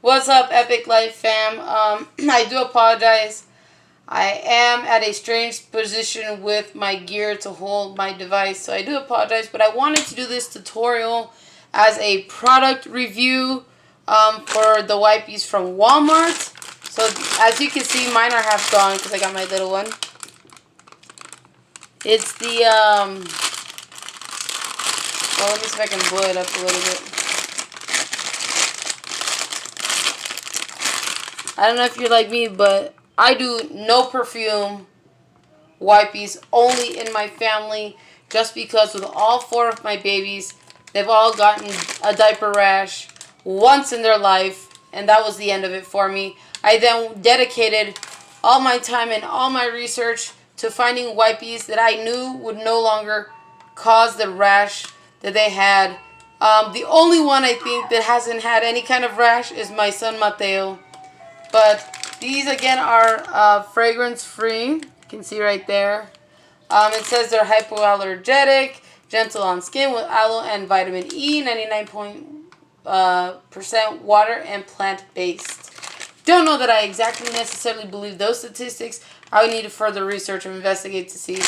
What's up, Epic Life fam? I do apologize. I am at a strange position with my gear to hold my device, so I do apologize. But I wanted to do this tutorial as a product review for the wipes from Walmart. So as you can see, mine are half gone because I got my little one. It's the well, let me see if I can blow it up a little bit. I don't know if you're like me, but I do no perfume wipes, only in my family, just because with all 4 of my babies, they've all gotten a diaper rash once in their life, and that was the end of it for me. I then dedicated all my time and all my research to finding wipes that I knew would no longer cause the rash that they had. The only one I think that hasn't had any kind of rash is my son Mateo. But these again are fragrance free. You can see right there. It says they're hypoallergenic, gentle on skin with aloe and vitamin E, 99% water and plant based. Don't know that I exactly necessarily believe those statistics. I would need to further research and investigate to see.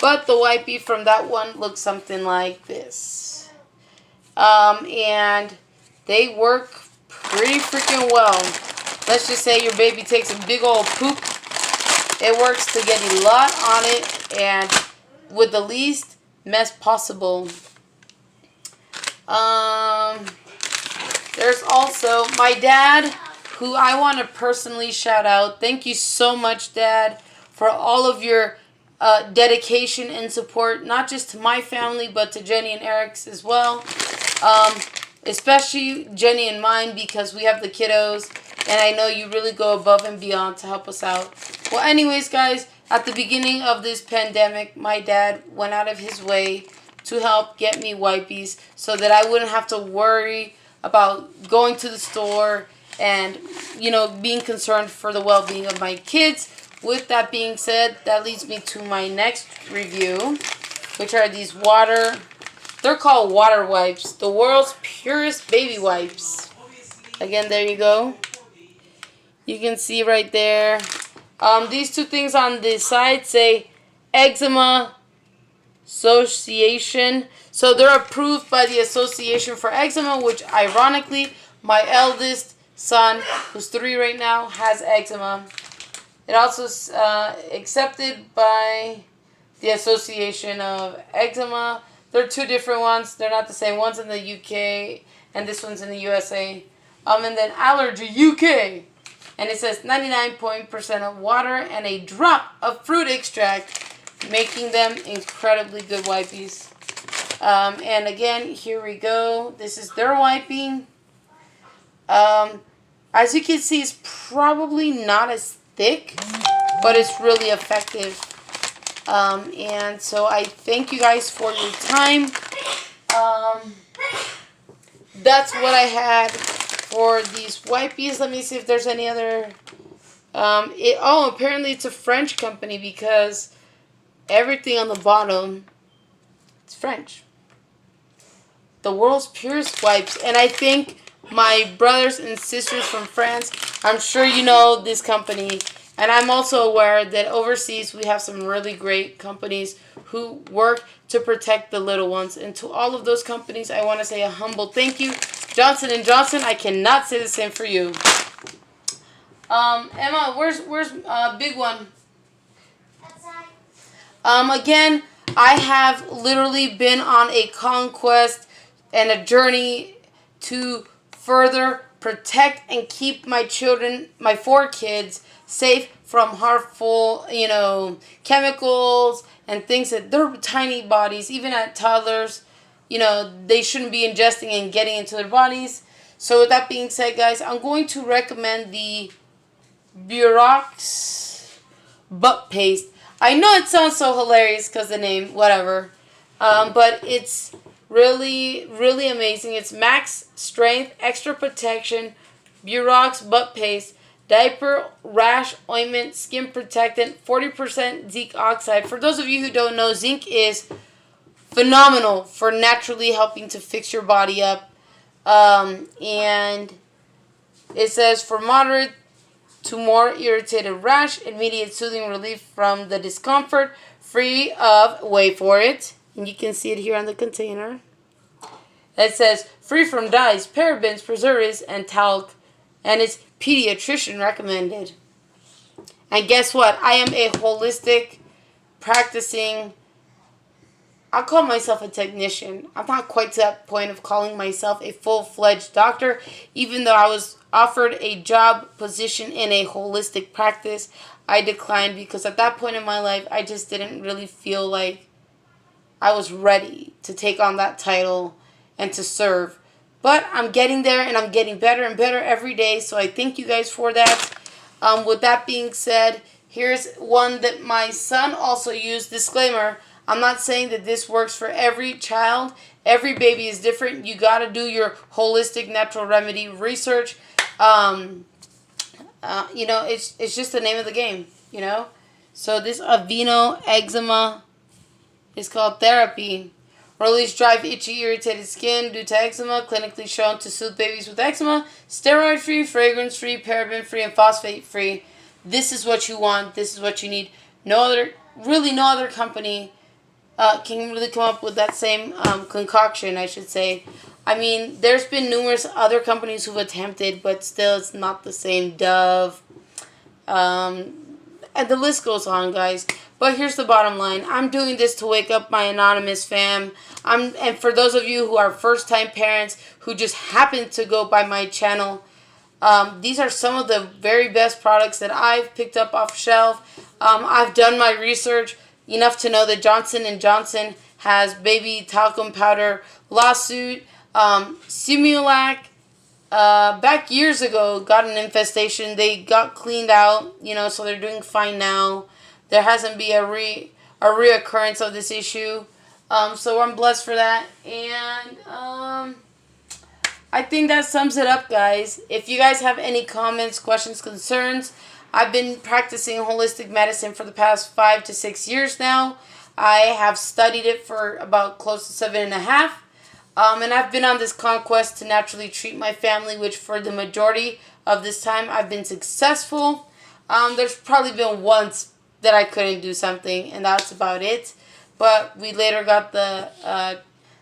But the wipey from that one looks something like this. And they work pretty freaking well. Let's just say your baby takes a big old poop. It works to get a lot on it and with the least mess possible. There's also my dad, who I want to personally shout out. Thank you so much, Dad, for all of your dedication and support, not just to my family, but to Jenny and Eric's as well. Especially Jenny and mine, because we have the kiddos. And I know you really go above and beyond to help us out. Well, anyways, guys, at the beginning of this pandemic, my dad went out of his way to help get me wipes so that I wouldn't have to worry about going to the store and, you know, being concerned for the well-being of my kids. With that being said, that leads me to my next review, which are these they're called water wipes, the world's purest baby wipes. Again, there you go. You can see right there. These 2 things on the side say Eczema Association. So they're approved by the Association for Eczema, which ironically, my eldest son, who's 3 right now, has eczema. It also is accepted by the Association of Eczema. They're 2 different ones. They're not the same. One's in the UK and this one's in the USA. And then Allergy UK. And it says 99% of water and a drop of fruit extract, making them incredibly good wipes. And again, here we go. This is their wiping. As you can see, it's probably not as thick, but it's really effective. And so I thank you guys for your time. That's what I had for these wipes. Let me see if there's any other. Apparently it's a French company because everything on the bottom is French. The world's purest wipes. And I think my brothers and sisters from France, I'm sure you know this company. And I'm also aware that overseas we have some really great companies who work to protect the little ones. And to all of those companies, I want to say a humble thank you. Johnson & Johnson, I cannot say the same for you. Emma, where's big one? Again, I have literally been on a conquest and a journey to further protect and keep my children, my 4 kids, safe from harmful, chemicals and things that their tiny bodies, even at toddlers, they shouldn't be ingesting and getting into their bodies. So with that being said, guys, I'm going to recommend the Borax butt paste. I know it sounds so hilarious because the name, whatever. But it's really, really amazing. It's max strength, extra protection, Borax butt paste, diaper, rash, ointment, skin protectant, 40% zinc oxide. For those of you who don't know, zinc is phenomenal for naturally helping to fix your body up. And It says for moderate to more irritated rash, immediate soothing relief from the discomfort, free of, wait for it, and you can see it here on the container. It says free from dyes, parabens, preservatives, and talc, and it's pediatrician recommended. And guess what? I am a holistic practicing, I'll call myself a technician. I'm not quite to that point of calling myself a full-fledged doctor, even though I was offered a job position in a holistic practice. I declined because at that point in my life, I just didn't really feel like I was ready to take on that title and to serve. But I'm getting there, and I'm getting better and better every day, so I thank you guys for that. With that being said, here's one that my son also used. Disclaimer, I'm not saying that this works for every child. Every baby is different. You got to do your holistic natural remedy research. It's just the name of the game, So this Aveeno eczema is called therapy. Release dry, itchy, irritated skin due to eczema. Clinically shown to soothe babies with eczema. Steroid-free, fragrance-free, paraben-free, and phosphate-free. This is what you want. This is what you need. No other company can really come up with that same concoction, I should say. I mean, there's been numerous other companies who've attempted, but still it's not the same. Dove. And the list goes on, guys. But here's the bottom line. I'm doing this to wake up my anonymous fam. And for those of you who are first-time parents who just happen to go by my channel, these are some of the very best products that I've picked up off shelf. I've done my research enough to know that Johnson & Johnson has baby talcum powder lawsuit. Similac, back years ago, got an infestation. They got cleaned out, so they're doing fine now. There hasn't been a reoccurrence of this issue. So I'm blessed for that. And I think that sums it up, guys. If you guys have any comments, questions, concerns, I've been practicing holistic medicine for the past 5 to 6 years now. I have studied it for about close to 7.5. And I've been on this conquest to naturally treat my family, which for the majority of this time I've been successful. There's probably been once that I couldn't do something, and that's about it. But we later got the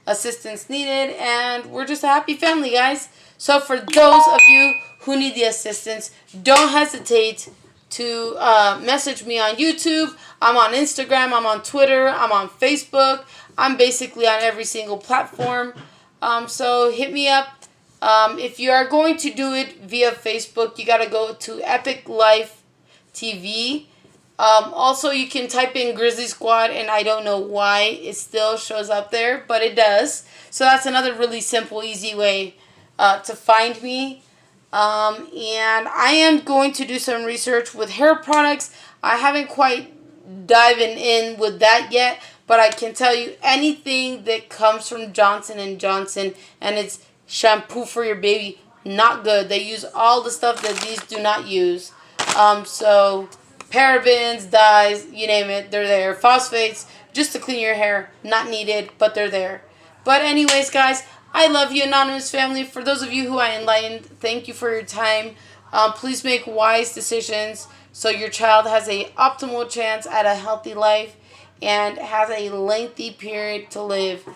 assistance needed, and we're just a happy family, guys. So for those of you who need the assistance, don't hesitate to message me on YouTube. I'm on Instagram, I'm on Twitter, I'm on Facebook. I'm basically on every single platform. So hit me up. If you are going to do it via Facebook, you got to go to Epic Life TV. Also, you can type in Grizzly Squad, and I don't know why it still shows up there, but it does. So that's another really simple, easy way to find me. And I am going to do some research with hair products. I haven't quite diving in with that yet, but I can tell you anything that comes from Johnson & Johnson and it's shampoo for your baby, not good. They use all the stuff that these do not use. So parabens, dyes, you name it, they're there. Phosphates, just to clean your hair, not needed, but they're there. But anyways, guys, I love you, Anonymous family. For those of you who I enlightened, thank you for your time. Please make wise decisions so your child has a optimal chance at a healthy life and has a lengthy period to live.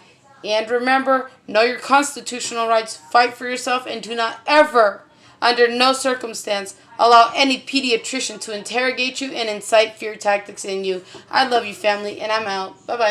And remember, know your constitutional rights, fight for yourself, and do not ever, under no circumstance, allow any pediatrician to interrogate you and incite fear tactics in you. I love you, family, and I'm out. Bye-bye.